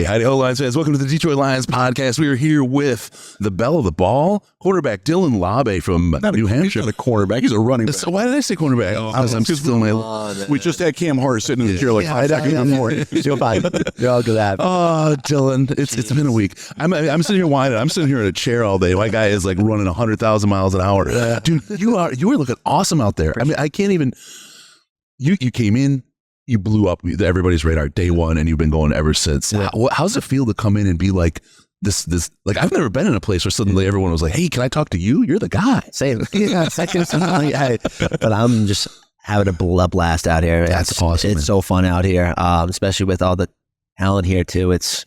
howdy, Lions fans. Welcome to the Detroit Lions podcast. We are here with the belle of the ball, quarterback Dylan Laube from New Hampshire. He's not a cornerback. He's a running back. So why did I say cornerback? I'm still we just had Cam Hart sitting in the chair like 5 seconds before. You're fine. You're all good. Oh, Dylan, it's been a week. I'm sitting here whining. I'm sitting here in a chair all day. My guy is like running 100,000 miles an hour. Dude, you are looking awesome out there. I mean, I can't even. You came in. You blew up everybody's radar day one, and you've been going ever since. Yeah. How's it feel to come in and be like this? Like, I've never been in a place where suddenly everyone was like, "Hey, can I talk to you? You're the guy." Same. Yeah, but I'm just having a blast out here. That's awesome. It's so fun out here, especially with all the talent here too. It's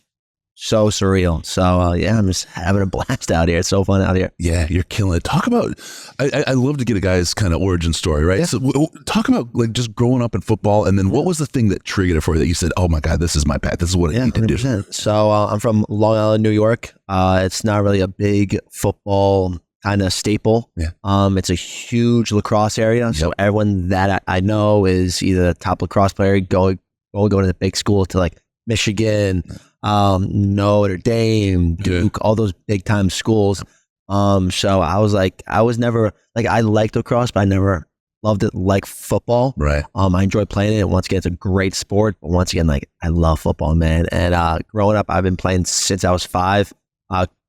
so surreal. So I'm just having a blast out here. It's so fun out here. Yeah, you're killing it. Talk about. I love to get a guy's kind of origin story, right? Yeah. So talk about like just growing up in football, and then what was the thing that triggered it for you that you said, "Oh my God, this is my path. This is what I need to 100%. do." So I'm from Long Island, New York. It's not really a big football kind of staple. Yeah. It's a huge lacrosse area. Yep. So everyone that I know is either a top lacrosse player going to the big school to like Michigan, Notre Dame, Duke, all those big time schools. So I was never like, I liked lacrosse, but I never loved it like football. Right. I enjoyed playing it. Once again, it's a great sport, but once again, like I love football, man. And growing up, I've been playing since I was 5.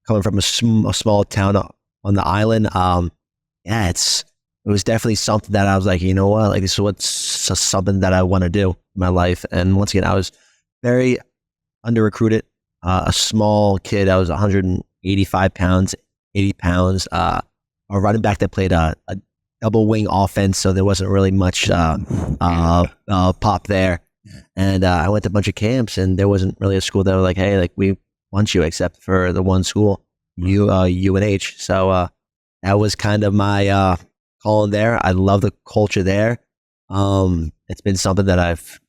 Coming from a small town on the island. It was definitely something that I was like, you know what, like this is what's something that I want to do in my life. And once again, I was very under recruited, a small kid. I was 185 pounds, 80 pounds, a running back that played a double wing offense. So there wasn't really much pop there. And I went to a bunch of camps, and there wasn't really a school that were like, hey, like we want you, except for the one school, UNH. So that was kind of my calling there. I love the culture there. It's been something that I've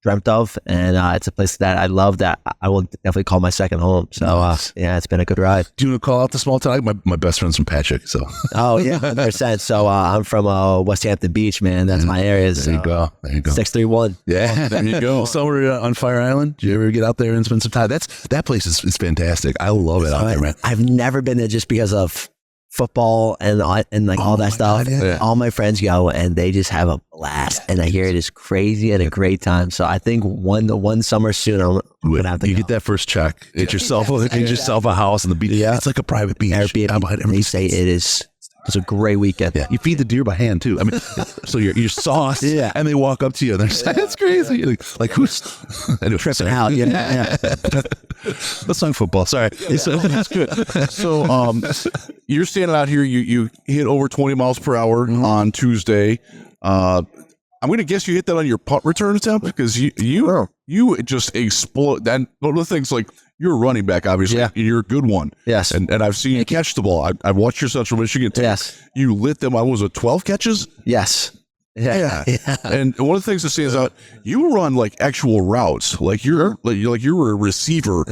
dreamt of, and it's a place that I love, that I will definitely call my second home. So it's been a good ride. Do you want to call out the small town? My best friend's from Patrick, so. Oh yeah, 100%. So I'm from West Hampton Beach, man. That's my area. There you go. 631. Yeah, there you go. Somewhere on Fire Island. Did you ever get out there and spend some time? That place is fantastic. I love it out there, man. I've never been there just because of football and like all that stuff. God, yeah. All my friends go and they just have a blast, and I hear it is crazy and a great time. So I think one summer soon I'm gonna have to get that first check. Get yourself a house on the beach. Yeah, it's like a private beach. Airbnb. They say it is. It's a great weekend. Yeah, you feed the deer by hand too. I mean, so you're sauced, and they walk up to you and they're saying, "That's crazy." You're like who's tripping out? Yeah. Let's talk football. Sorry, that's good. So, you're standing out here. You hit over 20 miles per hour on Tuesday. I'm going to guess you hit that on your punt return attempt, because you just explode. That one of the things, like, you're a running back, obviously. Yeah. You're a good one. Yes. And I've seen you catch the ball. I've watched your Central Michigan team. Yes. You lit them. I was 12 catches. Yes. Yeah. And one of the things that stands out, you run like actual routes. Like you're a receiver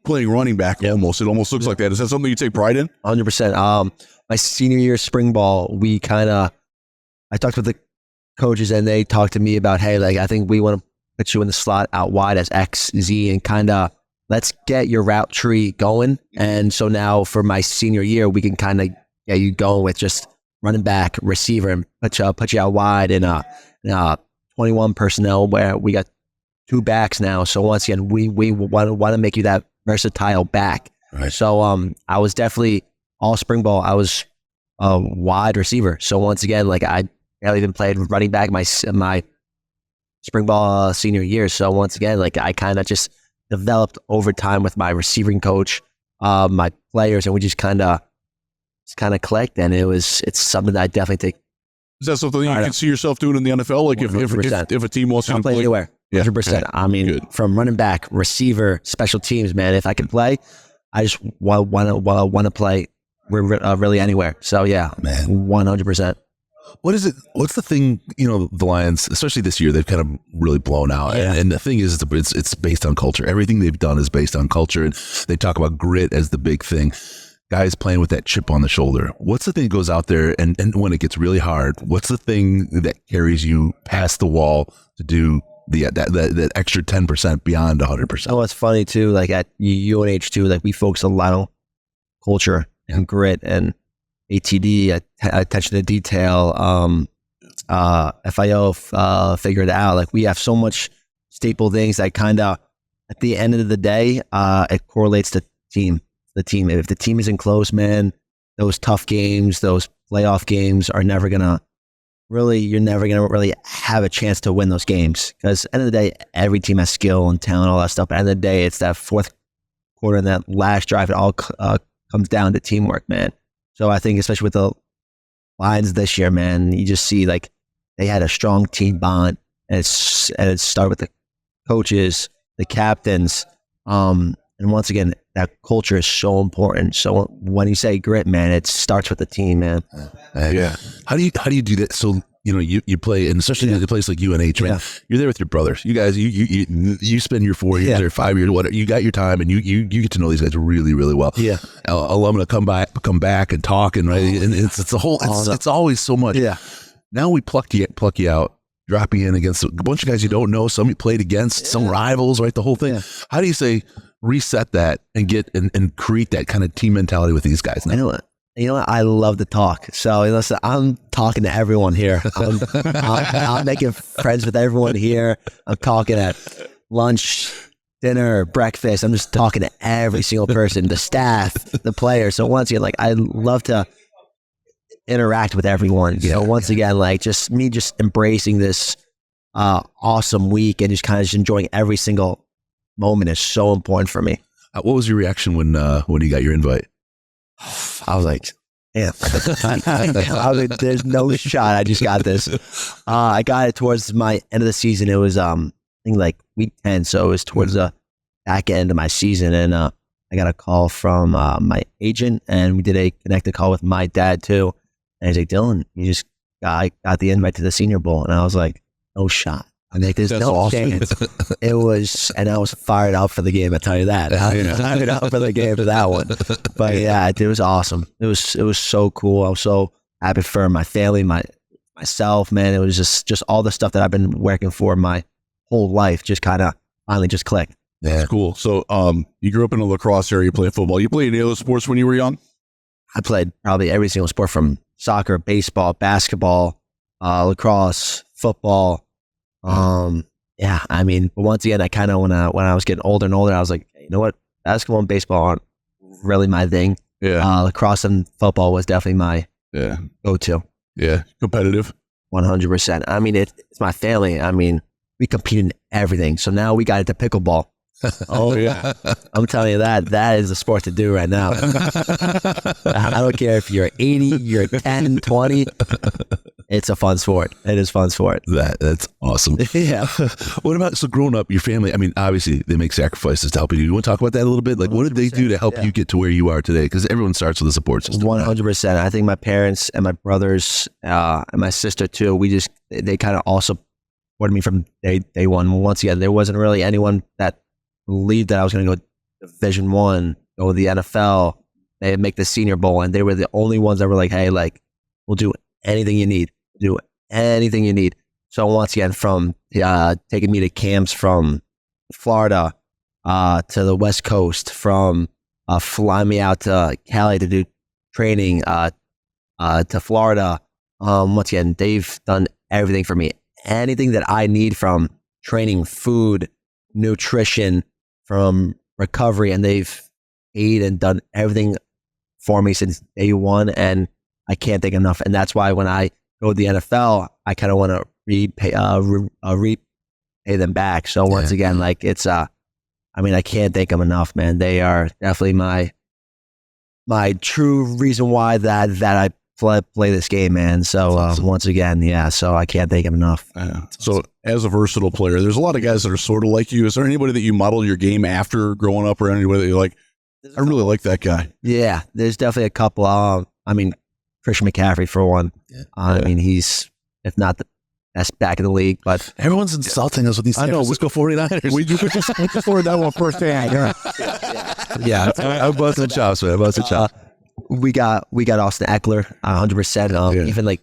playing running back almost. It almost looks like that. Is that something you take pride in? 100%. My senior year spring ball, I talked with the coaches, and they talked to me about, hey, like, I think we want to put you in the slot out wide as X, Z, and kind of let's get your route tree going. And so now for my senior year, we can kind of get you going with just running back, receiver, and put you out wide in 21 personnel, where we got 2 backs now. So once again, we want to make you that versatile back. Right. So I was definitely all spring ball. I was a wide receiver. So once again, like, I barely even played running back my spring ball senior year. So once again, like, I kind of just developed over time with my receiving coach, my players, and we just kind of clicked, and it's something that I definitely take. Is that something you can see yourself doing in the NFL? Like, if a team wants you to play anywhere, 100%. I mean, from running back, receiver, special teams, man. If I can play, I just want to play really anywhere. So yeah, man, 100%. What is it? What's the thing? The Lions, especially this year, they've kind of really blown out. Yeah. And the thing is, it's based on culture. Everything they've done is based on culture, and they talk about grit as the big thing. Guys playing with that chip on the shoulder. What's the thing that goes out there, and when it gets really hard, what's the thing that carries you past the wall to do that extra 10% beyond 100%. Oh, it's funny too. Like at UNH too, like we focus a lot on culture and grit and ATD, attention to detail, FIO, figure it out. Like we have so much staple things that kind of, at the end of the day, it correlates to the team. If the team isn't close, man, those tough games, those playoff games are never gonna really, you're never gonna really have a chance to win those games. Because at the end of the day, every team has skill and talent, all that stuff. But at the end of the day, it's that fourth quarter and that last drive. It all comes down to teamwork, man. So I think, especially with the Lions this year, man, you just see like they had a strong team bond, and it started with the coaches, the captains, and once again, that culture is so important. So when you say grit, man, it starts with the team, man. Yeah. How do you do that? So you play, and especially in a place like UNH, man. You're there with your brothers. You guys, you spend your 4 years or 5 years, whatever. You got your time, and you get to know these guys really, really well. Yeah. Alumna come back and talk, and it's a whole. It's always so much. Yeah. Now we pluck you out, drop you in against a bunch of guys you don't know. Some you played against, some rivals, right? The whole thing. Yeah. How do you say reset that and get and create that kind of team mentality with these guys now? You know what? I love to talk. So listen, I'm talking to everyone here. I'm making friends with everyone here. I'm talking at lunch, dinner, breakfast. I'm just talking to every single person, the staff, the players. So once again, like I love to interact with everyone. So once again, like just embracing this awesome week and just kind of enjoying every single moment is so important for me. What was your reaction when you got your invite? I was like, damn. I was like, there's no shot. I just got this. I got it towards my end of the season. It was, I think like week 10. So it was towards the back end of my season. And I got a call from my agent, and we did a connected call with my dad too. And he's like, Dylan, you just got the invite to the Senior Bowl. And I was like, no shot. I'm like, there's no chance. It was, and I was fired up for the game. I tell you that. I was fired up for the game for that one. But yeah, it was awesome. It was so cool. I was so happy for my family, myself, man. It was just all the stuff that I've been working for my whole life. Just kind of finally just clicked. Yeah. That's cool. So, you grew up in a lacrosse area. You played football. You played any other sports when you were young? I played probably every single sport, from soccer, baseball, basketball, lacrosse, football. Yeah, I mean, but once again, I kind of, when I was getting older and older, I was like, you know what? Basketball and baseball aren't really my thing. Yeah. Lacrosse and football was definitely my go-to. Yeah. Competitive. 100%. I mean, it's my family. I mean, we compete in everything. So now we got into pickleball. Oh yeah. I'm telling you that is the sport to do right now. I don't care if you're 80, you're 10, 20. It's a fun sport. It is a fun sport. That's awesome. Yeah. What about, so growing up, your family, I mean, obviously they make sacrifices to help you. You want to talk about that a little bit? Like, what did they do to help you get to where you are today? Because everyone starts with a support system. 100%. I think my parents and my brothers and my sister too, they kind of also supported me from day one. Once again, there wasn't really anyone that believed that I was going to go Division I, go to the NFL, they make the Senior Bowl, and they were the only ones that were like, hey, like, we'll do anything you need. Do anything you need. So once again, from taking me to camps from Florida to the West Coast, from flying me out to Cali to do training to Florida. Once again, they've done everything for me. Anything that I need, from training, food, nutrition, from recovery, and they've paid and done everything for me since day one, and I can't thank enough. And that's why when I go to the NFL, I kind of want to repay them back. So once again, like, it's I mean, I can't thank them enough, man. They are definitely my true reason why that I play this game, man. So once again, so I can't thank him enough. So as a versatile player, there's a lot of guys that are sort of like you. Is there anybody that you model your game after growing up, or anybody that you're like, I really like that guy? Yeah, there's definitely a couple. I mean, Christian McCaffrey for one. I mean, he's, if not the best back in the league, but everyone's insulting us with these San Francisco 49ers. We just scored that one first hand. Yeah, I'm busting chops, man. I'm busting chops. We got Austin Eckler, 100%. Even like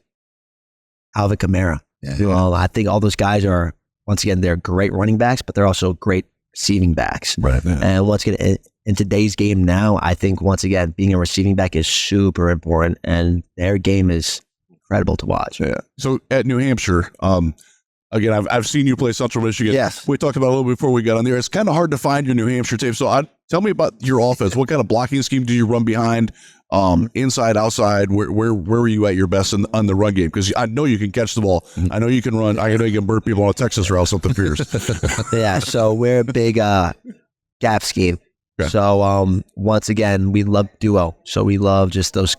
Alvin Kamara. I think all those guys are once again, they're great running backs, but they're also great receiving backs. Right. Yeah. And once again, in today's game now, I think once again, being a receiving back is super important, and their game is incredible to watch. Yeah. So at New Hampshire, again, I've seen you play Central Michigan. Yes. We talked about it a little before we got on there. It's kind of hard to find your New Hampshire tape. So tell me about your offense. What kind of blocking scheme do you run behind? Inside, outside, where were you at your best on the run game? Because I know you can catch the ball. I know you can run. I know you can burn people on a Texas route, something fierce. Yeah, so we're a big gap scheme. Okay. So once again, we love duo. So we love just those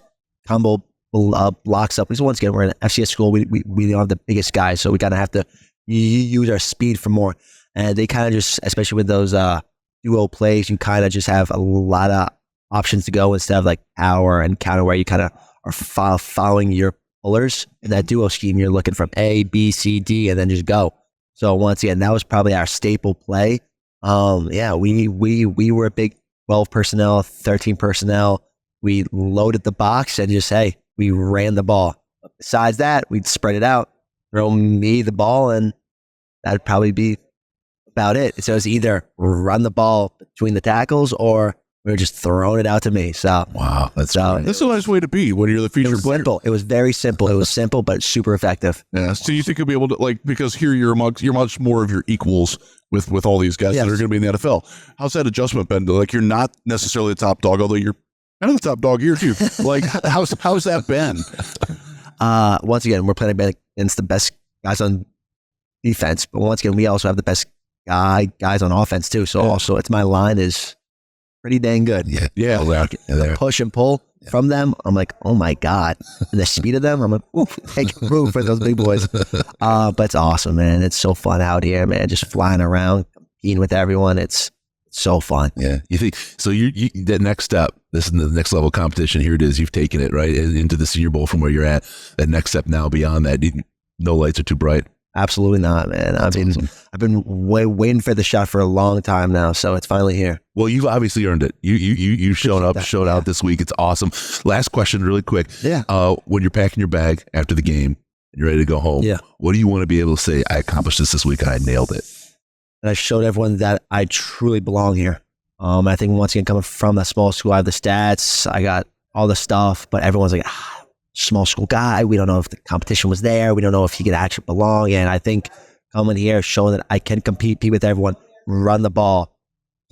combo blocks up. Because once again, we're in an FCS school. We don't have the biggest guys, so we kind of have to use our speed for more. And they kind of just, especially with those duo plays, you kind of just have a lot of options to go instead of like power and counter, where you kind of are following your pullers. In that duo scheme, you're looking from A, B, C, D, and then just go. So once again, that was probably our staple play. Yeah, we were a big 12 personnel, 13 personnel. We loaded the box and just, hey, we ran the ball. Besides that, we'd spread it out, throw me the ball, and that'd probably be about it. So it's either run the ball between the tackles or we were just throwing it out to me. So Wow, that's That's a nice way to be when you're the it featured was player. simple. It was very simple. It was simple, but super effective. Yeah. So you think you'll be able to, because here you're much more of your equals with all these guys that are going to be in the NFL. How's that adjustment been? You're not necessarily the top dog, although you're kind of the top dog here too. How's that been? Once again, we're playing against the best guys on defense, but once again, we also have the best guys on offense too. So also, it's my line is pretty dang good. Yeah. Push and pull from them. I'm like, oh my God. And the speed of them, I'm like, ooh, take room for those big boys. But it's awesome, man. It's so fun out here, man. Just flying around, competing with everyone. It's so fun. Yeah. You think so? You that next step. This is the next level of competition. Here it is. You've taken it right into the Senior Bowl from where you're at. That next step now beyond that. No lights are too bright. Absolutely not, man. I've been waiting for the shot for a long time now, so it's finally here. Well, you've obviously earned it. You showed up, showed out this week. It's awesome. Last question, really quick. Yeah. When you're packing your bag after the game and you're ready to go home, what do you want to be able to say? I accomplished this week and I nailed it. And I showed everyone that I truly belong here. I think once again, coming from that small school, I have the stats, I got all the stuff, but everyone's like, small school guy. We don't know if the competition was there. We don't know if he could actually belong. And I think coming here, showing that I can compete with everyone, run the ball,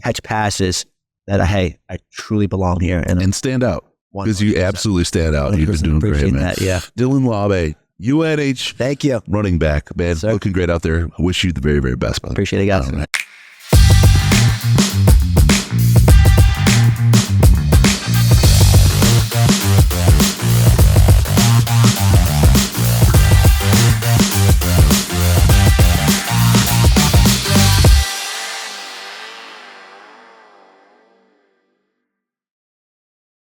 catch passes, that hey, I truly belong here and stand out, because you absolutely stand out. You've been doing great, man. That, yeah. Dylan Laube, UNH. Thank you. Running back, man. Looking great out there. I wish you the very, very best, brother. Appreciate it, guys.